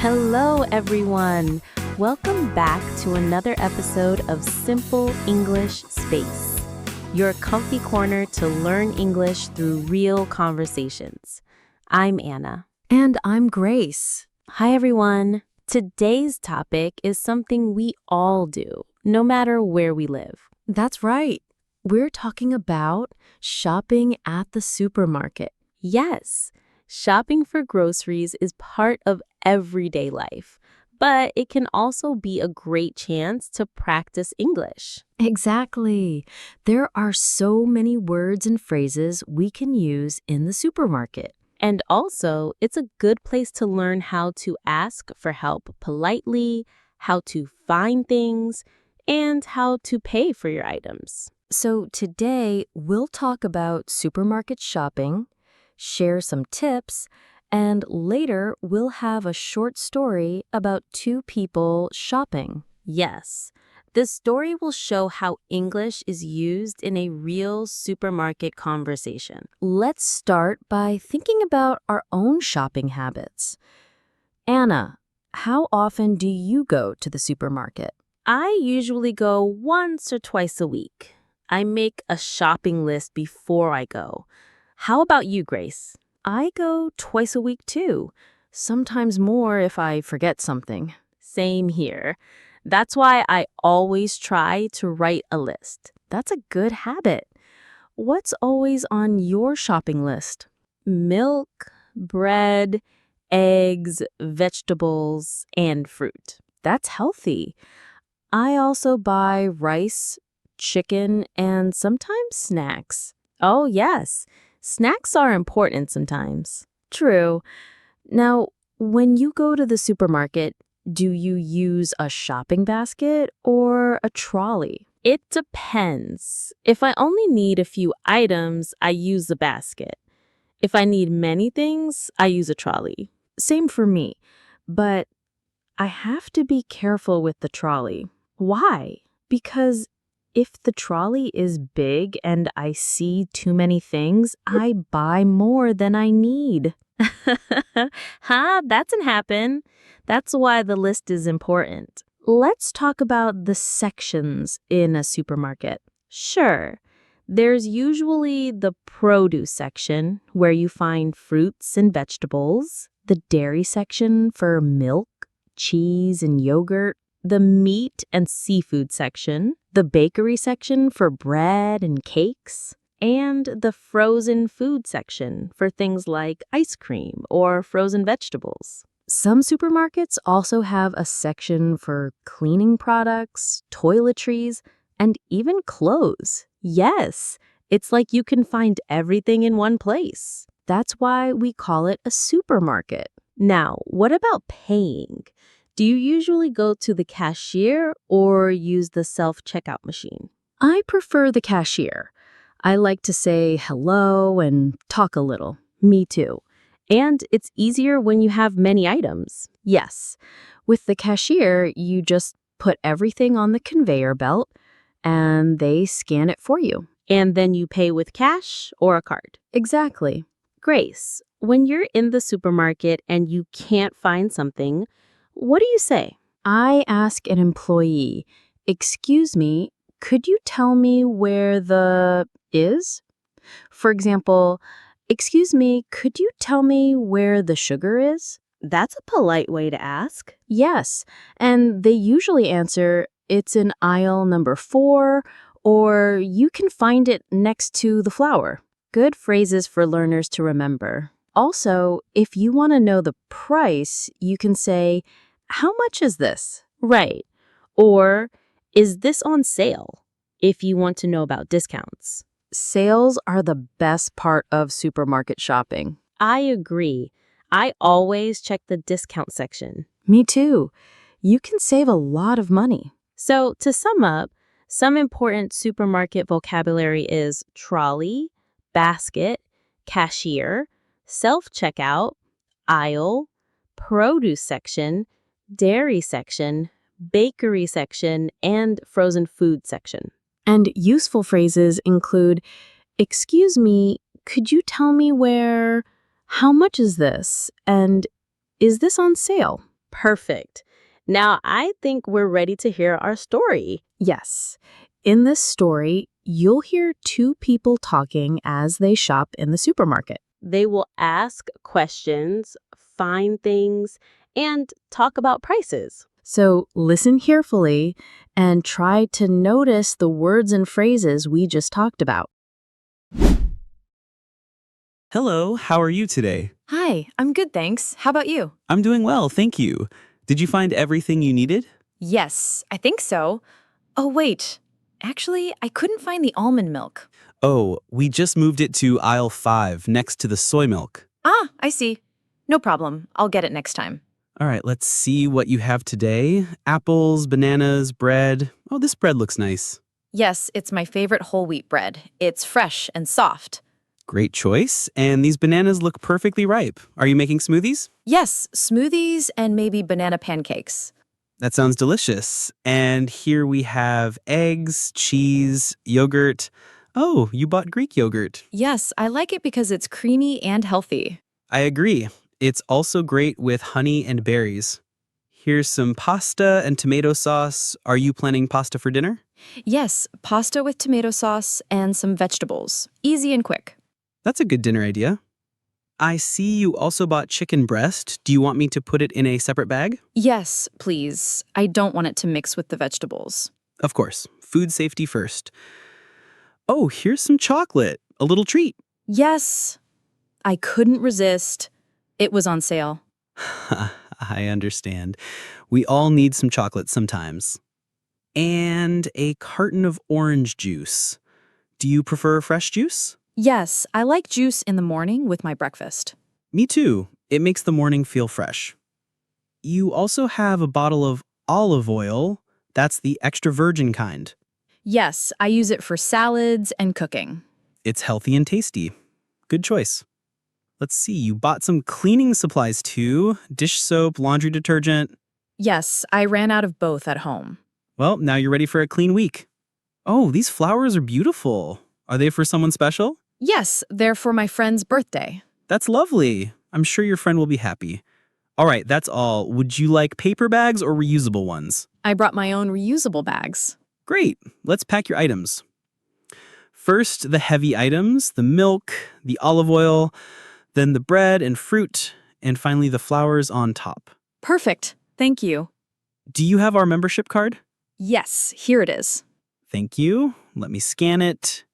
Hello, everyone. Welcome back to another episode of Simple English Space, your comfy corner to learn English through real conversations. I'm Anna. And I'm Grace. Hi, everyone. Today's topic is something we all do, no matter where we live. That's right. We're talking about shopping at the supermarket. Yes, shopping for groceries is part of everyday life, but it can also be a great chance to practice English. Exactly. There are so many words and phrases we can use in the supermarket. And also, it's a good place to learn how to ask for help politely, how to find things, and how to pay for your items. So today, we'll talk about supermarket shopping, share some tips, and later we'll have a short story about two people shopping. Yes, this story will show how English is used in a real supermarket conversation. Let's start by thinking about our own shopping habits. Anna, how often do you go to the supermarket? I usually go once or twice a week. I make a shopping list before I go. How about you, Grace? I go twice a week too, sometimes more if I forget something. Same here. That's why I always try to write a list. That's a good habit. What's always on your shopping list? Milk, bread, eggs, vegetables, and fruit. That's healthy. I also buy rice, chicken, and sometimes snacks. Oh, yes. Snacks are important sometimes. True. Now, when you go to the supermarket, do you use a shopping basket or a trolley? It depends. If I only need a few items, I use a basket. If I need many things, I use a trolley. Same for me, but I have to be careful with the trolley. Why? Because if the trolley is big and I see too many things, I buy more than I need. That doesn't happen. That's why the list is important. Let's talk about the sections in a supermarket. Sure. There's usually the produce section, where you find fruits and vegetables, The dairy section for milk, cheese, and yogurt. the meat and seafood section, The bakery section for bread and cakes. and the frozen food section for things like ice cream or frozen vegetables. Some supermarkets also have a section for cleaning products, toiletries, and even clothes. Yes, it's like you can find everything in one place. That's why we call it a supermarket. Now, what about paying? Do you usually go to the cashier or use the self-checkout machine? I prefer the cashier. I like to say hello and talk a little. Me too. And it's easier when you have many items. Yes, with the cashier, you just put everything on the conveyor belt and they scan it for you. And then you pay with cash or a card. Exactly. Grace, when you're in the supermarket and you can't find something, what do you say? I ask an employee, "Excuse me, could you tell me where the is?" For example, "Excuse me, could you tell me where the sugar is?" That's a polite way to ask. Yes, and they usually answer, "It's in aisle number 4, or you can find it next to the flour." Good phrases for learners to remember. Also, if you want to know the price, you can say, "How much is this?" Right. Or, is this on sale? If you want to know about discounts. Sales are the best part of supermarket shopping. I agree. I always check the discount section. Me too. You can save a lot of money. So, to sum up, some important supermarket vocabulary is trolley, basket, cashier, self-checkout, aisle, produce section, dairy section, bakery section, and frozen food section. And useful phrases include, "Excuse me, could you tell me where? How much is this? And is this on sale?" Perfect. Now I think we're ready to hear our story. Yes. In this story, you'll hear two people talking as they shop in the supermarket. They will ask questions, find things, and talk about prices. So listen carefully and try to notice the words and phrases we just talked about. Hello, how are you today? Hi, I'm good, thanks. How about you? I'm doing well, thank you. Did you find everything you needed? Yes, I think so. Oh, wait. Actually, I couldn't find the almond milk. Oh, we just moved it to aisle 5 next to the soy milk. Ah, I see. No problem. I'll get it next time. All right, let's see what you have today. Apples, bananas, bread. Oh, this bread looks nice. Yes, it's my favorite whole wheat bread. It's fresh and soft. Great choice. And these bananas look perfectly ripe. Are you making smoothies? Yes, smoothies and maybe banana pancakes. That sounds delicious. And here we have eggs, cheese, yogurt. Oh, you bought Greek yogurt. Yes, I like it because it's creamy and healthy. I agree. It's also great with honey and berries. Here's some pasta and tomato sauce. Are you planning pasta for dinner? Yes, pasta with tomato sauce and some vegetables. Easy and quick. That's a good dinner idea. I see you also bought chicken breast. Do you want me to put it in a separate bag? Yes, please. I don't want it to mix with the vegetables. Of course. Food safety first. Oh, here's some chocolate. A little treat. Yes, I couldn't resist. It was on sale. I understand. We all need some chocolate sometimes. And a carton of orange juice. Do you prefer fresh juice? Yes, I like juice in the morning with my breakfast. Me too. It makes the morning feel fresh. You also have a bottle of olive oil. That's the extra virgin kind. Yes, I use it for salads and cooking. It's healthy and tasty. Good choice. Let's see, you bought some cleaning supplies too. Dish soap, laundry detergent. Yes, I ran out of both at home. Well, now you're ready for a clean week. Oh, these flowers are beautiful. Are they for someone special? Yes, they're for my friend's birthday. That's lovely. I'm sure your friend will be happy. All right, that's all. Would you like paper bags or reusable ones? I brought my own reusable bags. Great. Let's pack your items. First, the heavy items, the milk, the olive oil, then the bread and fruit, and finally the flowers on top. Perfect. Thank you. Do you have our membership card? Yes, here it is. Thank you. Let me scan it.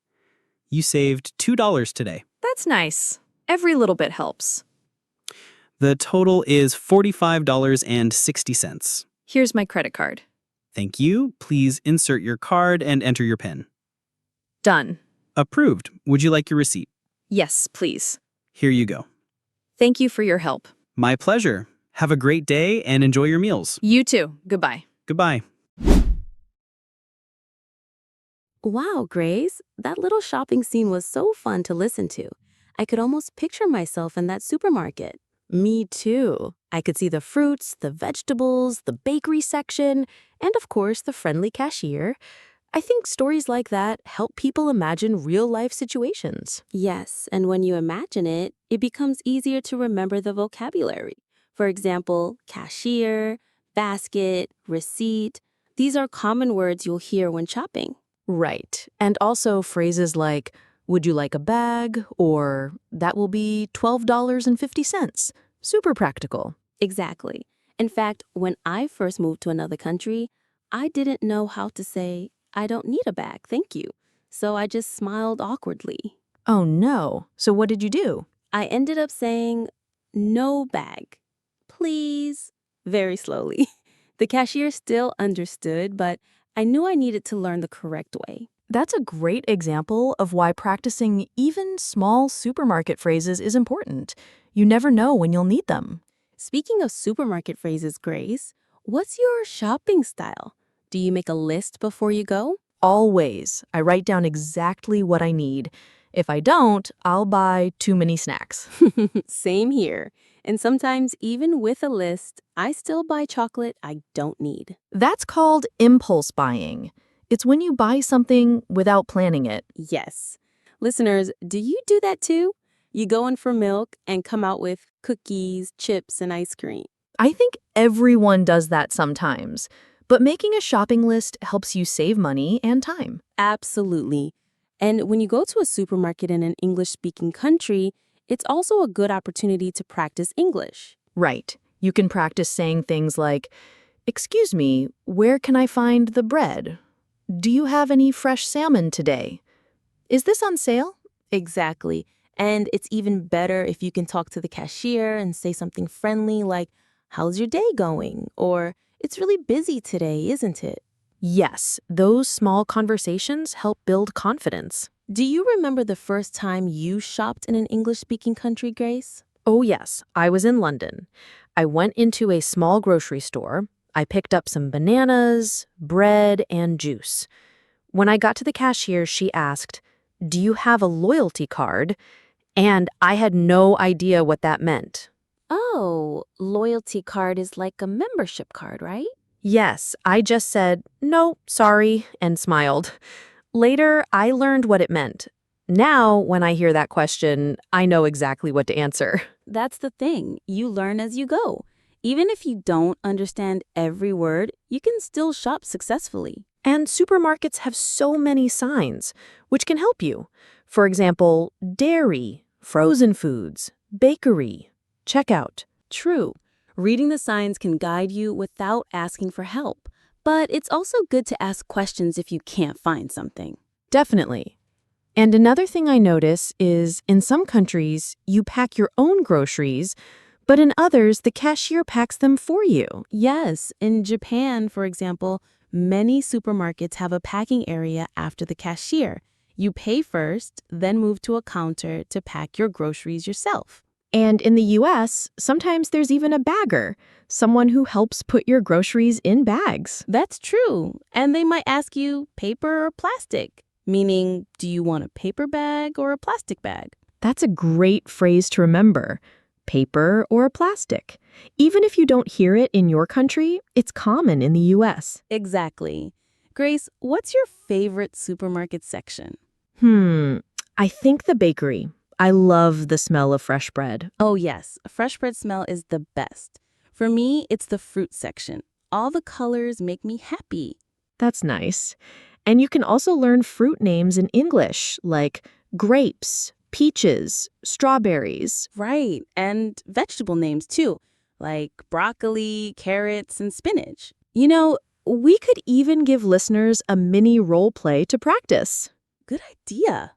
You saved $2 today. That's nice. Every little bit helps. The total is $45.60. Here's my credit card. Thank you. Please insert your card and enter your PIN. Done. Approved. Would you like your receipt? Yes, please. Here you go. Thank you for your help. My pleasure. Have a great day and enjoy your meals. You too. Goodbye. Goodbye. Wow, Grace, that little shopping scene was so fun to listen to. I could almost picture myself in that supermarket. Me too. I could see the fruits, the vegetables, the bakery section, and of course, the friendly cashier. I think stories like that help people imagine real-life situations. Yes, and when you imagine it, it becomes easier to remember the vocabulary. For example, cashier, basket, receipt. These are common words you'll hear when shopping. Right. And also phrases like, would you like a bag? Or that will be $12.50. Super practical. Exactly. In fact, when I first moved to another country, I didn't know how to say, I don't need a bag, thank you. So I just smiled awkwardly. Oh no. So what did you do? I ended up saying, no bag, please, very slowly. The cashier still understood, but I knew I needed to learn the correct way. That's a great example of why practicing even small supermarket phrases is important. You never know when you'll need them. Speaking of supermarket phrases, Grace, what's your shopping style? Do you make a list before you go? Always. I write down exactly what I need. If I don't, I'll buy too many snacks. Same here. And sometimes, even with a list, I still buy chocolate I don't need. That's called impulse buying. It's when you buy something without planning it. Yes. Listeners, do you do that too? You go in for milk and come out with cookies, chips, and ice cream. I think everyone does that sometimes, but making a shopping list helps you save money and time. Absolutely. And when you go to a supermarket in an English-speaking country, it's also a good opportunity to practice English. Right. You can practice saying things like, "Excuse me, where can I find the bread? Do you have any fresh salmon today? Is this on sale?" Exactly. And it's even better if you can talk to the cashier and say something friendly like, "How's your day going?" Or, "It's really busy today, isn't it?" Yes, those small conversations help build confidence. Do you remember the first time you shopped in an English-speaking country, Grace? Oh, yes, I was in London. I went into a small grocery store. I picked up some bananas, bread, and juice. When I got to the cashier, she asked, "Do you have a loyalty card?" And I had no idea what that meant. Oh, loyalty card is like a membership card, right? Yes, I just said, "No, sorry," and smiled. Later, I learned what it meant. Now, when I hear that question, I know exactly what to answer. That's the thing. You learn as you go. Even if you don't understand every word, you can still shop successfully. And supermarkets have so many signs, which can help you. For example, dairy, frozen foods, bakery, checkout. True. Reading the signs can guide you without asking for help. But it's also good to ask questions if you can't find something. Definitely. And another thing I notice is in some countries, you pack your own groceries, but in others, the cashier packs them for you. Yes, in Japan, for example, many supermarkets have a packing area after the cashier. You pay first, then move to a counter to pack your groceries yourself. And in the US, sometimes there's even a bagger, someone who helps put your groceries in bags. That's true. And they might ask you paper or plastic, meaning, do you want a paper bag or a plastic bag? That's a great phrase to remember. Paper or plastic. Even if you don't hear it in your country, it's common in the US. Exactly. Grace, what's your favorite supermarket section? I think the bakery. I love the smell of fresh bread. Oh, yes, fresh bread smell is the best. For me, it's the fruit section. All the colors make me happy. That's nice. And you can also learn fruit names in English, like grapes, peaches, strawberries. Right, and vegetable names too, like broccoli, carrots, and spinach. You know, we could even give listeners a mini role play to practice. Good idea.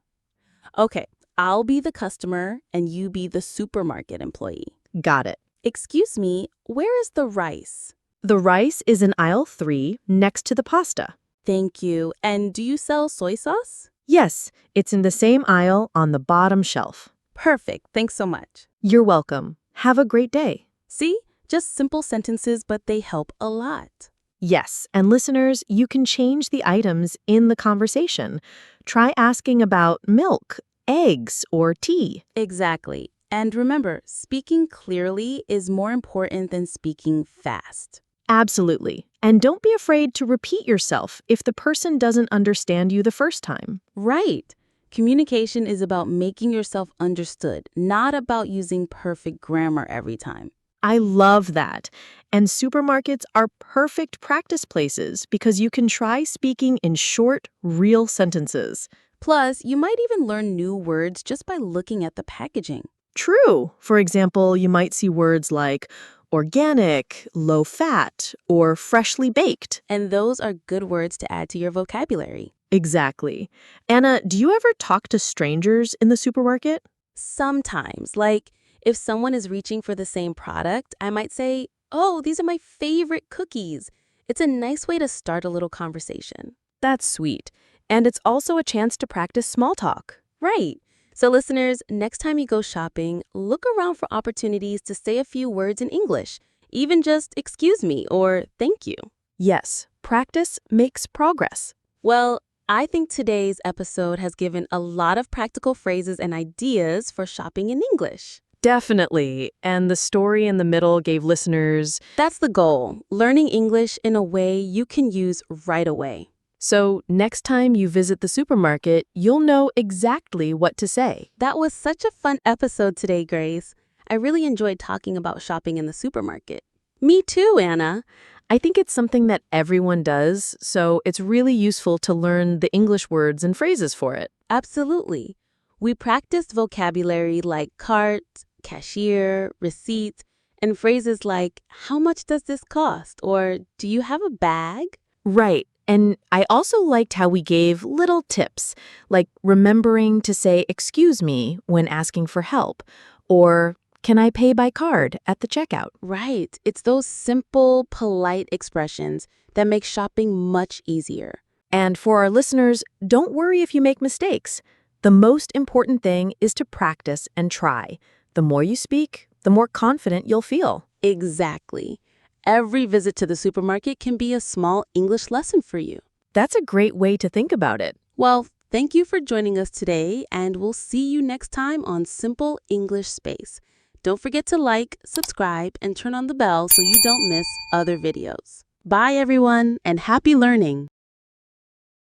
Okay, I'll be the customer and you be the supermarket employee. Got it. Excuse me, where is the rice? The rice is in aisle 3 next to the pasta. Thank you. And do you sell soy sauce? Yes, it's in the same aisle on the bottom shelf. Perfect. Thanks so much. You're welcome. Have a great day. See? Just simple sentences, but they help a lot. Yes, and listeners, you can change the items in the conversation. Try asking about milk, eggs, or tea. Exactly. And remember, speaking clearly is more important than speaking fast. Absolutely. And don't be afraid to repeat yourself if the person doesn't understand you the first time. Right. Communication is about making yourself understood, not about using perfect grammar every time. I love that. And supermarkets are perfect practice places because you can try speaking in short, real sentences. Plus, you might even learn new words just by looking at the packaging. True. For example, you might see words like organic, low fat, or freshly baked. And those are good words to add to your vocabulary. Exactly. Anna, do you ever talk to strangers in the supermarket? Sometimes, like if someone is reaching for the same product, I might say, "Oh, these are my favorite cookies." It's a nice way to start a little conversation. That's sweet. And it's also a chance to practice small talk. Right. So listeners, next time you go shopping, look around for opportunities to say a few words in English, even just "excuse me" or "thank you." Yes, practice makes progress. Well, I think today's episode has given a lot of practical phrases and ideas for shopping in English. Definitely. And the story in the middle gave listeners. That's the goal, learning English in a way you can use right away. So next time you visit the supermarket, you'll know exactly what to say. That was such a fun episode today, Grace. I really enjoyed talking about shopping in the supermarket. Me too, Anna. I think it's something that everyone does, so it's really useful to learn the English words and phrases for it. Absolutely. We practiced vocabulary like cart, cashier, receipt, and phrases like, how much does this cost? Or do you have a bag? Right. And I also liked how we gave little tips, like remembering to say excuse me when asking for help, or can I pay by card at the checkout? Right. It's those simple, polite expressions that make shopping much easier. And for our listeners, don't worry if you make mistakes. The most important thing is to practice and try. The more you speak, the more confident you'll feel. Exactly. Every visit to the supermarket can be a small English lesson for you. That's a great way to think about it. Well, thank you for joining us today, and we'll see you next time on Simple English Space. Don't forget to like, subscribe, and turn on the bell so you don't miss other videos. Bye, everyone, and happy learning!